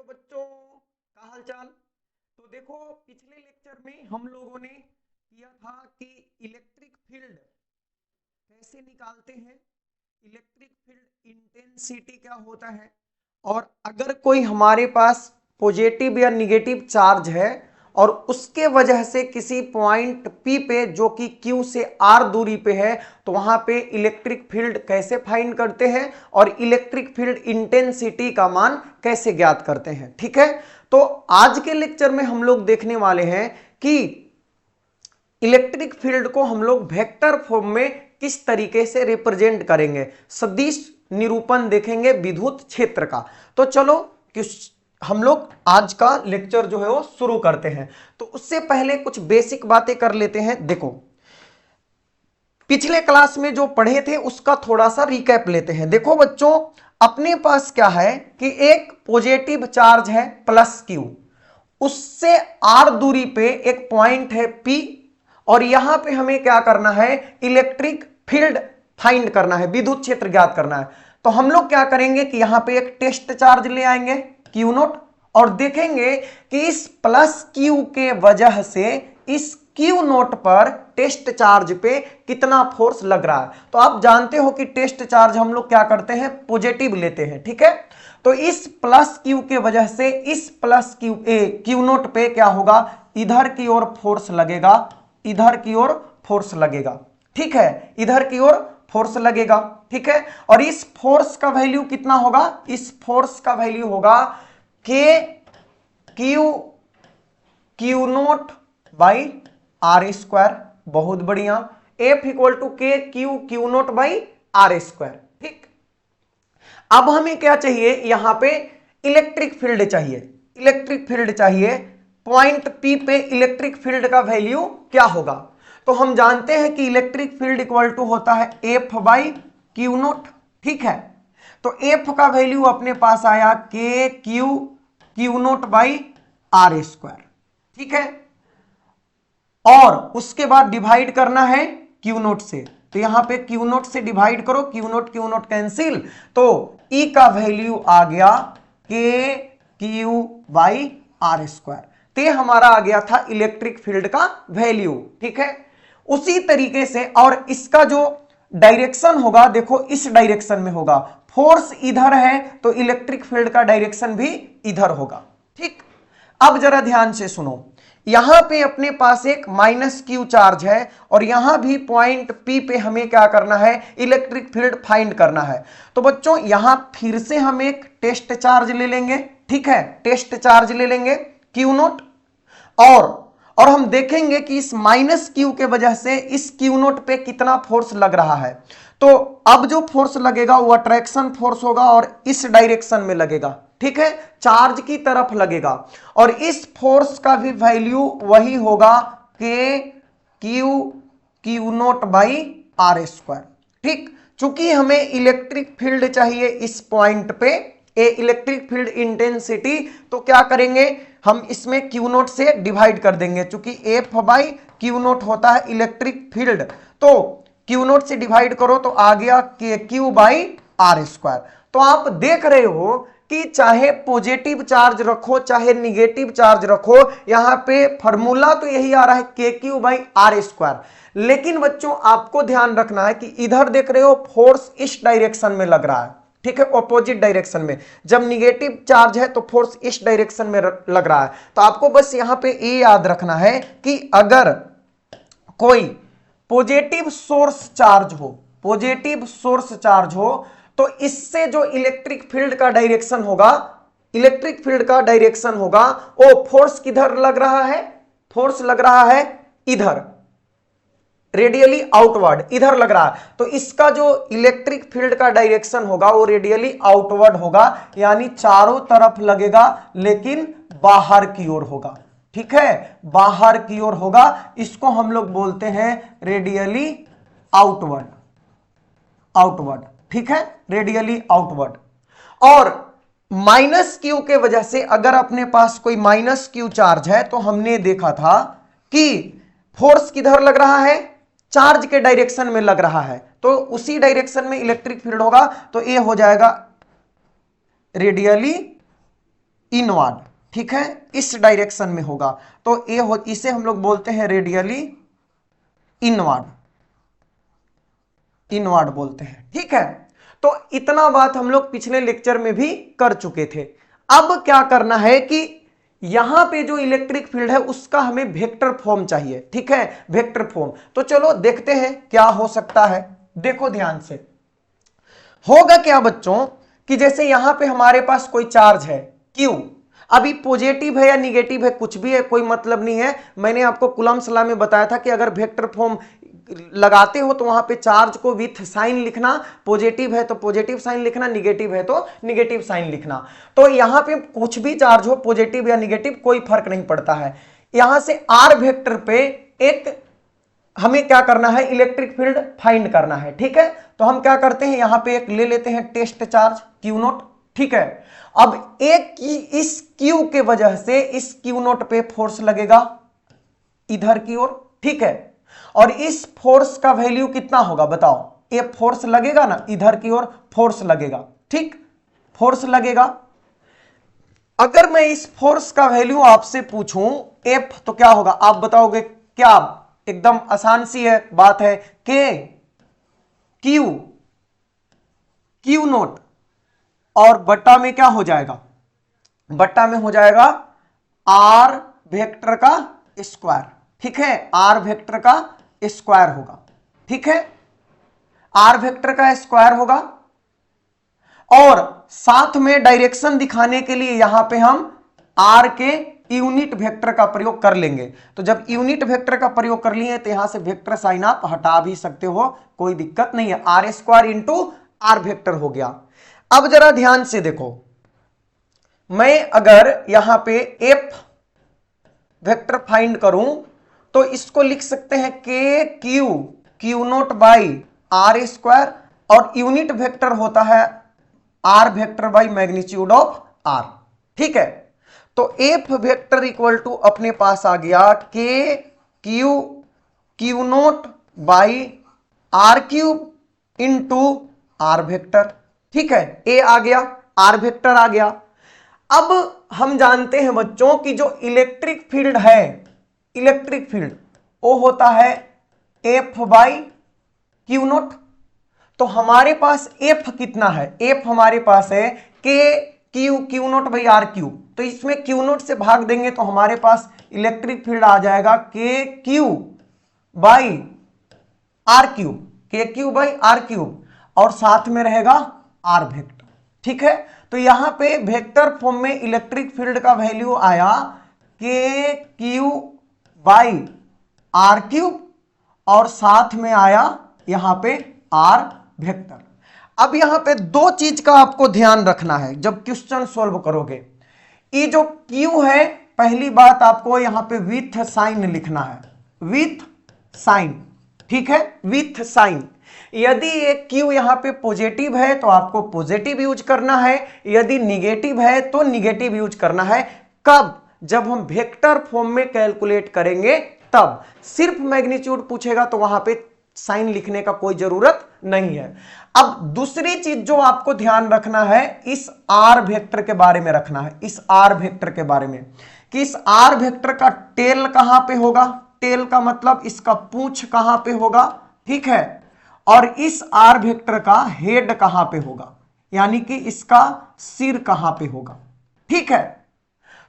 Hello बच्चों, क्या हाल चाल। तो देखो, पिछले लेक्चर में हम लोगों ने किया था कि इलेक्ट्रिक फील्ड कैसे निकालते हैं, इलेक्ट्रिक फील्ड इंटेंसिटी क्या होता है, और अगर कोई हमारे पास पॉजिटिव या निगेटिव चार्ज है और उसके वजह से किसी पॉइंट P पे जो कि Q से R दूरी पे है, तो वहां पे इलेक्ट्रिक फील्ड कैसे फाइंड करते हैं और इलेक्ट्रिक फील्ड इंटेंसिटी का मान कैसे ज्ञात करते हैं। ठीक है, तो आज के लेक्चर में हम लोग देखने वाले हैं कि इलेक्ट्रिक फील्ड को हम लोग वेक्टर फॉर्म में किस तरीके से रिप्रेजेंट करेंगे, सदिश निरूपण देखेंगे विद्युत क्षेत्र का। तो चलो हम लोग आज का लेक्चर जो है वो शुरू करते हैं। तो उससे पहले कुछ बेसिक बातें कर लेते हैं। देखो, पिछले क्लास में जो पढ़े थे उसका थोड़ा सा रिकैप लेते हैं। देखो बच्चों, अपने पास क्या है कि एक पॉजिटिव चार्ज है प्लस Q, उससे R दूरी पे एक पॉइंट है P, और यहां पे हमें क्या करना है, इलेक्ट्रिक फील्ड फाइंड करना है, विद्युत क्षेत्र ज्ञात करना है। तो हम लोग क्या करेंगे कि यहां पे एक टेस्ट चार्ज ले आएंगे Q0 और देखेंगे कि इस प्लस Q के वजह से इस Q0 पर टेस्ट चार्ज पे कितना फोर्स लग रहा है। तो आप जानते हो कि टेस्ट चार्ज हम लोग क्या करते हैं, पॉजिटिव लेते हैं। ठीक है, तो इस प्लस Q के वजह से इस प्लस Q0 पे क्या होगा, इधर की ओर फोर्स लगेगा, इधर की ओर फोर्स लगेगा। ठीक है, इधर की ओर फोर्स लगेगा। ठीक है, और इस फोर्स का वैल्यू कितना होगा, इस फोर्स का वैल्यू होगा Q0 बाई आर स्क्वायर। बहुत बढ़िया, F इक्वल टू के Q0 बाई आर स्क्वायर। ठीक, अब हमें क्या चाहिए, यहां पे इलेक्ट्रिक फील्ड चाहिए, इलेक्ट्रिक फील्ड चाहिए। पॉइंट P पे इलेक्ट्रिक फील्ड का वैल्यू क्या होगा, तो हम जानते हैं कि इलेक्ट्रिक फील्ड इक्वल टू होता है F बाई Q0। ठीक है, तो F का वैल्यू अपने पास आया के Q0 बाई आर स्क्वायर। ठीक है, और उसके बाद डिवाइड करना है Q0 से, तो यहां पे Q0 से डिवाइड करो, Q0 कैंसिल, तो E का वैल्यू आ गया के Q बाई आर स्क्वायर। तो ये हमारा आ गया था इलेक्ट्रिक फील्ड का वैल्यू। ठीक है, उसी तरीके से, और इसका जो डायरेक्शन होगा, देखो इस डायरेक्शन में होगा, फोर्स इधर है तो इलेक्ट्रिक फील्ड का डायरेक्शन भी इधर होगा। ठीक, अब जरा ध्यान से सुनो, यहां पे अपने पास एक माइनस Q चार्ज है और यहां भी पॉइंट P पे हमें क्या करना है, इलेक्ट्रिक फील्ड फाइंड करना है। तो बच्चों यहां फिर से हम एक टेस्ट चार्ज ले लेंगे। ठीक है, टेस्ट चार्ज ले लेंगे Q0, और हम देखेंगे कि इस माइनस Q के वजह से इस Q0 पे कितना फोर्स लग रहा है। तो अब जो फोर्स लगेगा वो अट्रैक्शन फोर्स होगा और इस डायरेक्शन में लगेगा। ठीक है, चार्ज की तरफ लगेगा, और इस फोर्स का भी वैल्यू वही होगा के Q0 बाई आर स्क्वायर। ठीक, चूंकि हमें इलेक्ट्रिक फील्ड चाहिए इस पॉइंट पे, ए इलेक्ट्रिक फील्ड इंटेंसिटी, तो क्या करेंगे हम, इसमें Q0 से डिवाइड कर देंगे, चूंकि F बाई Q0 होता है इलेक्ट्रिक फील्ड, तो Q0 से डिवाइड करो तो आ गया के Q बाई आर स्क्वायर। तो आप देख रहे हो कि चाहे पॉजिटिव चार्ज रखो चाहे निगेटिव चार्ज रखो, यहां पे फॉर्मूला तो यही आ रहा है के Q बाई आर स्क्वायर। लेकिन बच्चों आपको ध्यान रखना है कि इधर देख रहे हो फोर्स इस डायरेक्शन में लग रहा है। ठीक है, ऑपोजिट डायरेक्शन में, जब निगेटिव चार्ज है तो फोर्स इस डायरेक्शन में लग रहा है। तो आपको बस यहां पे ये याद रखना है कि अगर कोई पॉजिटिव सोर्स चार्ज हो, पॉजिटिव सोर्स चार्ज हो, तो इससे जो इलेक्ट्रिक फील्ड का डायरेक्शन होगा, इलेक्ट्रिक फील्ड का डायरेक्शन होगा, वो फोर्स किधर लग रहा है, फोर्स लग रहा है इधर, रेडियली आउटवर्ड, इधर लग रहा है। तो इसका जो इलेक्ट्रिक फील्ड का डायरेक्शन होगा वो रेडियली आउटवर्ड होगा, यानी चारों तरफ लगेगा लेकिन बाहर की ओर होगा। ठीक है, बाहर की ओर होगा, इसको हम लोग बोलते हैं रेडियली आउटवर्ड, आउटवर्ड। ठीक है, रेडियली आउटवर्ड। और माइनस Q के वजह से अगर अपने पास कोई माइनस Q चार्ज है, तो हमने देखा था कि फोर्स किधर लग रहा है, चार्ज के डायरेक्शन में लग रहा है, तो उसी डायरेक्शन में इलेक्ट्रिक फील्ड होगा, तो ये हो जाएगा रेडियली इनवर्ड, ठीक है, इस डायरेक्शन में होगा तो इसे हम लोग बोलते हैं रेडियली इनवर्ड, इनवर्ड बोलते हैं, ठीक है। तो इतना बात हम लोग पिछले लेक्चर में भी कर चुके थे। अब क्या करना है कि यहां पे जो इलेक्ट्रिक फील्ड है उसका हमें वेक्टर फॉर्म चाहिए, ठीक है, वेक्टर फॉर्म। तो चलो देखते हैं क्या हो सकता है। देखो ध्यान से, होगा क्या बच्चों कि जैसे यहां पे हमारे पास कोई चार्ज है Q, अभी पॉजिटिव है या निगेटिव है कुछ भी है, कोई मतलब नहीं है। मैंने आपको कूलम्ब्स लॉ में बताया था कि अगर वेक्टर फॉर्म लगाते हो तो वहां पे चार्ज को विथ साइन लिखना, पॉजिटिव है तो पॉजिटिव साइन लिखना, निगेटिव है तो निगेटिव साइन लिखना। तो यहां पे कुछ भी चार्ज हो, पॉजिटिव या निगेटिव, कोई फर्क नहीं पड़ता है। यहां से आर वेक्टर पे एक हमें क्या करना है, इलेक्ट्रिक फील्ड फाइंड करना है, ठीक है। तो हम क्या करते हैं, यहां पे एक ले लेते हैं टेस्ट चार्ज Q नोट, ठीक है। अब एक की इस Q के वजह से इस Q नोट पे फोर्स लगेगा इधर की ओर, ठीक है। और इस फोर्स का वैल्यू कितना होगा बताओ, ये फोर्स लगेगा ना इधर की ओर, फोर्स लगेगा, ठीक, फोर्स लगेगा। अगर मैं इस फोर्स का वैल्यू आपसे पूछूं F तो क्या होगा, आप बताओगे क्या, एकदम आसान सी है बात है, के क्यू नोट और बट्टा में क्या हो जाएगा, बट्टा में हो जाएगा आर वेक्टर का स्क्वायर, ठीक है, आर वेक्टर का स्क्वायर होगा, ठीक है, आर वेक्टर का स्क्वायर होगा। और साथ में डायरेक्शन दिखाने के लिए यहां पे हम आर के यूनिट वेक्टर का प्रयोग कर लेंगे। तो जब यूनिट वेक्टर का प्रयोग कर लिए तो यहां से वेक्टर साइन आप हटा भी सकते हो, कोई दिक्कत नहीं है, r square into r vector हो गया। अब जरा ध्यान से देखो, मैं अगर यहां पे एफ वेक्टर फाइंड करूं तो इसको लिख सकते हैं k q naught by r square, और यूनिट वेक्टर होता है r vector by magnitude of r, ठीक है। तो एफ वेक्टर इक्वल टू अपने पास आ गया k q naught by r cube into r vector, ठीक है, ए आ गया, आर वेक्टर आ गया। अब हम जानते हैं बच्चों कि जो इलेक्ट्रिक फील्ड है, इलेक्ट्रिक फील्ड वो होता है एफ बाई क्यू नोट। तो हमारे पास एफ कितना है, एफ हमारे पास है k q naught by r cube. तो इसमें क्यू नोट से भाग देंगे तो हमारे पास इलेक्ट्रिक फील्ड आ जाएगा के क्यू बाई आर क्यूब, के क्यू बाई आर क्यूब, और साथ में रहेगा आर वेक्टर, ठीक है। तो यहां पे वेक्टर फॉर्म में इलेक्ट्रिक फील्ड का वैल्यू आया के क्यू बाई आर क्यूब, और साथ में आया यहां पे आर वेक्टर। अब यहां पे दो चीज का आपको ध्यान रखना है जब क्वेश्चन सॉल्व करोगे। ये जो Q है, पहली बात आपको यहां पे विथ साइन लिखना है, विथ साइन, ठीक है, विथ साइन। यदि ये Q यहां पे पॉजिटिव है तो आपको पॉजिटिव यूज करना है, यदि निगेटिव है तो निगेटिव यूज करना है। कब, जब हम वेक्टर फॉर्म में कैलकुलेट करेंगे तब। सिर्फ मैग्नीट्यूड पूछेगा तो वहां पे साइन लिखने का कोई जरूरत नहीं है। अब दूसरी चीज जो आपको ध्यान रखना है, इस आर वेक्टर के बारे में रखना है, इस आर वेक्टर के बारे में कि इस आर वेक्टर का टेल कहां पे होगा, टेल का मतलब इसका पूंछ कहां पे होगा, ठीक है, और इस आर वेक्टर का हेड कहां पे होगा, यानी कि इसका सिर कहां पे होगा, ठीक है।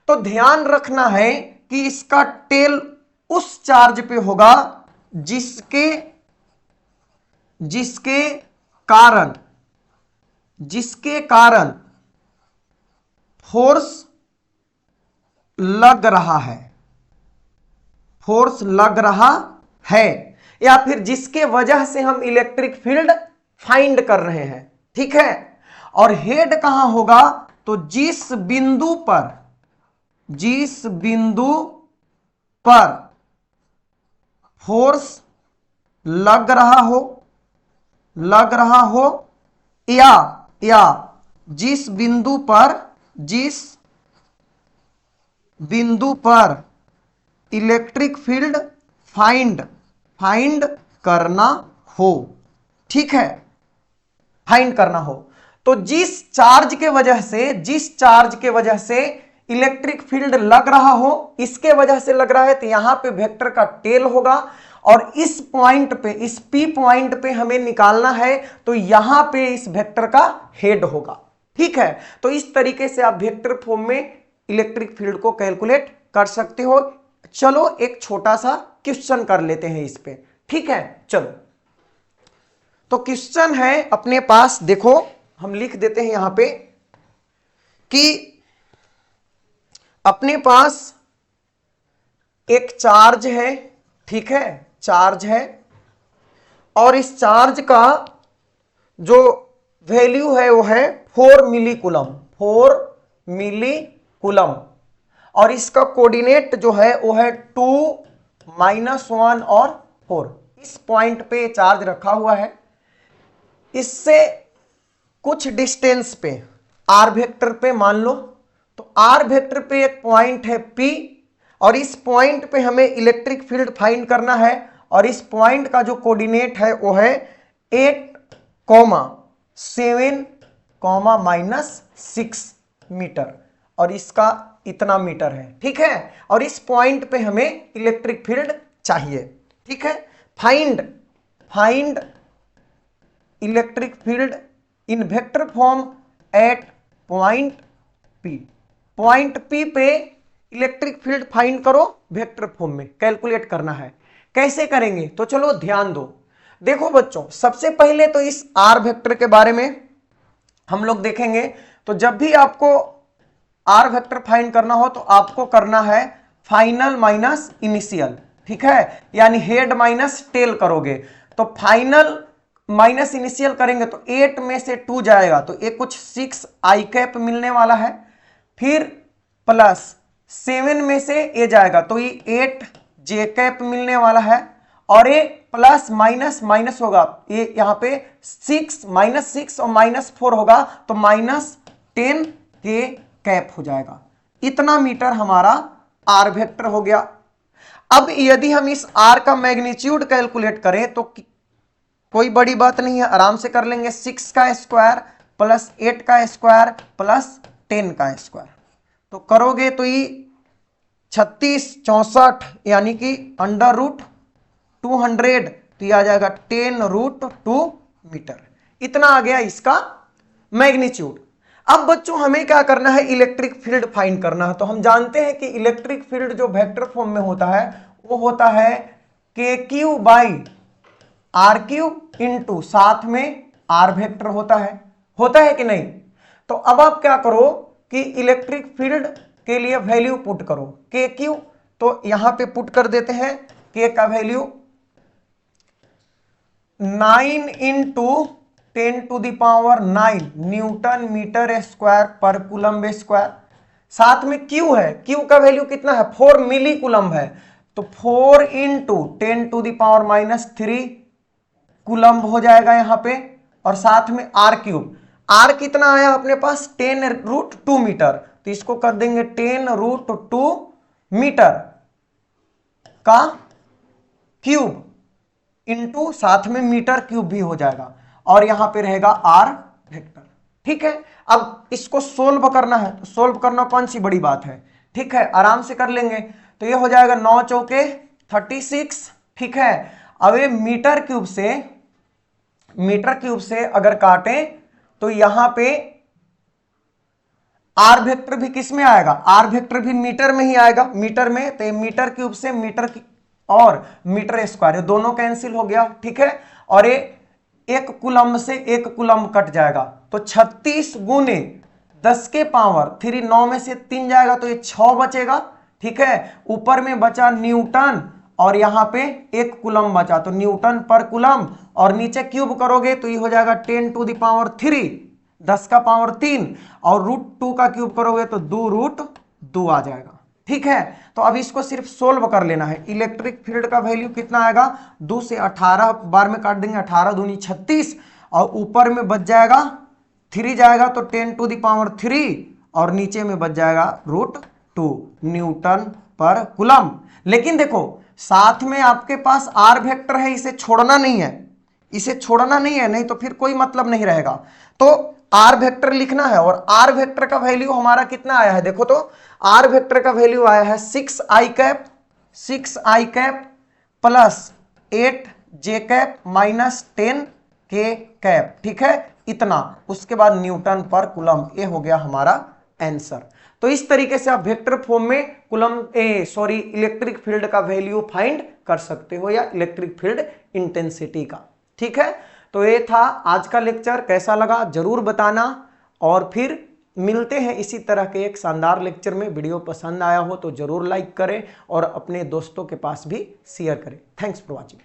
तो ध्यान रखना है कि इसका टेल उस चार्ज पे होगा जिसके कारण फोर्स लग रहा है, फोर्स लग रहा है, या फिर जिसके वजह से हम इलेक्ट्रिक फील्ड फाइंड कर रहे हैं, ठीक है। और हेड कहां होगा, तो जिस बिंदु पर फोर्स लग रहा हो या जिस बिंदु पर इलेक्ट्रिक फील्ड फाइंड करना हो, ठीक है, फाइंड करना हो। तो जिस चार्ज के वजह से इलेक्ट्रिक फील्ड लग रहा हो, इसके वजह से लग रहा है, तो यहां पे वेक्टर का टेल होगा और इस पॉइंट पे, इस P पॉइंट पे हमें निकालना है, तो यहां पे इस वेक्टर का हेड होगा। ठीक है, तो इस तरीके से आप वेक्टर फॉर्म में इलेक्ट्रिक फील्ड को कैलकुलेट कर सकते हो। चलो एक छोटा सा क्वेश्चन कर लेते हैं इस पे। ठीक है, चलो तो क्वेश्चन है अपने पास, देखो हम लिख देते हैं यहां पे कि अपने पास एक चार्ज है, ठीक है, चार्ज है, और इस चार्ज का जो वैल्यू है वो है 4 मिली कूलम, 4 मिली कूलम, और इसका कोऑर्डिनेट जो है वो है 2, -1 और 4। इस पॉइंट पे चार्ज रखा हुआ है, इससे कुछ डिस्टेंस पे आर वेक्टर पे मान लो, तो आर वेक्टर पे एक पॉइंट है P, और इस पॉइंट पे हमें इलेक्ट्रिक फील्ड फाइंड करना है, और इस पॉइंट का जो कोऑर्डिनेट है वो है 8, 7, -6 मीटर, और इसका इतना मीटर है। ठीक है, और इस पॉइंट पे हमें इलेक्ट्रिक फील्ड चाहिए। ठीक है, find electric field in vector form at point P। Point P पे इलेक्ट्रिक फील्ड फाइंड करो, वेक्टर फॉर्म में कैलकुलेट करना है। कैसे करेंगे, तो चलो ध्यान दो। देखो बच्चों, सबसे पहले तो इस आर वेक्टर के बारे में हम लोग देखेंगे। तो जब भी आपको आर वेक्टर फाइंड करना हो तो आपको करना है फाइनल माइनस इनिशियल। ठीक है, यानी हेड माइनस टेल करोगे, तो फाइनल माइनस इनिशियल करेंगे तो 8 में से 2 जाएगा, तो ये कुछ 6 आई कैप मिलने वाला है, फिर प्लस 7 में से ये जाएगा तो ये 8 जे कैप मिलने वाला है, और ये प्लस माइनस माइनस होगा, ये यहाँ पे 6 -6 और -4 होगा, तो -10 के कैप हो जाएगा। इतना मीटर हमारा आर वेक्टर हो गया। अब यदि हम इस आर का मैग्नीट्यूड कैलकुलेट करें तो कोई बड़ी बात नहीं है, आराम से कर लेंगे। 6 का स्क्वायर प्लस 8 का स्क्वायर प्लस 10 का स्क्वायर, तो करोगे तो ये 36, 64 यानी कि √200, तो ये आ जाएगा 10√2 मीटर। इतना आ गया इसका मैग्नीट्यूड। अब बच्चों हमें क्या करना है, इलेक्ट्रिक फील्ड फाइंड करना है। तो हम जानते हैं कि इलेक्ट्रिक फील्ड जो वेक्टर फॉर्म में होता है वो होता है KQ बाई RQ इंटू साथ में आर वेक्टर होता है कि नहीं। तो अब आप क्या करो कि इलेक्ट्रिक फील्ड के लिए वैल्यू पुट करो KQ, तो यहां पे पुट कर देते हैं K का वैल्यू 9 × 10⁹ न्यूटन मीटर स्क्वायर पर कूलम्ब स्क्वायर। साथ में Q है, Q का वैल्यू कितना है, 4 मिली कूलम्ब है, तो 4 × 10⁻³ कूलम्ब हो जाएगा यहां पे, और साथ में R3। R कितना आया अपने पास, 10√2 मीटर, तो इसको कर देंगे 10√2 मीटर का क्यूब इंटू साथ में मीटर क्यूब भी हो जाएगा, और यहां पे रहेगा आर वेक्टर। ठीक है, अब इसको सोल्व करना है, तो सोल्व करना कौन सी बड़ी बात है। ठीक है, आराम से कर लेंगे। तो ये हो जाएगा 9 चौके 36। ठीक है, अब ये मीटर क्यूब से अगर काटें तो यहां पे आर वेक्टर भी किस में आएगा, आर वेक्टर भी मीटर में ही आएगा, मीटर में, तो मीटर क्यूब से मीटर और मीटर स्क्वायर दोनों कैंसिल हो गया। ठीक है, और ये 1 कूलम्ब से 1 कूलम्ब कट जाएगा, तो 36 गुने 10⁻³ 9 में से 3 जाएगा तो ये 6 बचेगा। ठीक है, ऊपर में बचा न्यूटन और यहां पे 1 कूलम्ब बचा, तो न्यूटन पर कूलम्ब, और नीचे क्यूब करोगे तो ये हो जाएगा 10⁻³ 10⁻³ और √2 का क्यूब करोगे तो 2√2 आ जाएगा। ठीक है, तो अब इसको सिर्फ सोल्व कर लेना है। इलेक्ट्रिक फील्ड का वैल्यू कितना आएगा, 2 से 18 बार में काट देंगे, 18 दूनी 36, और ऊपर में बच जाएगा 3 जाएगा तो 10⁻³ और नीचे में बच जाएगा √2 न्यूटन पर कूलम्ब। लेकिन देखो साथ में आपके पास आर वेक्टर है, इसे छोड़ना नहीं है, नहीं तो फिर कोई मतलब नहीं रहेगा। तो आर वेक्टर लिखना है और आर वेक्टर का वैल्यू हमारा कितना आया है, देखो तो आर वेक्टर का वैल्यू आया है 6i cap plus 8j cap minus 10k cap, ठीक है, इतना। उसके बाद न्यूटन पर कूलम, ये हो गया हमारा आंसर। तो इस तरीके से आप वेक्टर फॉर्म में इलेक्ट्रिक फील्ड का वैल्यू फाइंड कर सकते हो, या इलेक्ट्रिक फील्ड इंटेंसिटी का, ठीक है। तो ये था आज का लेक्चर, कैसा लगा जरूर बताना, और फिर मिलते हैं इसी तरह के एक शानदार लेक्चर में। वीडियो पसंद आया हो तो जरूर लाइक करें और अपने दोस्तों के पास भी शेयर करें। Thanks for watching.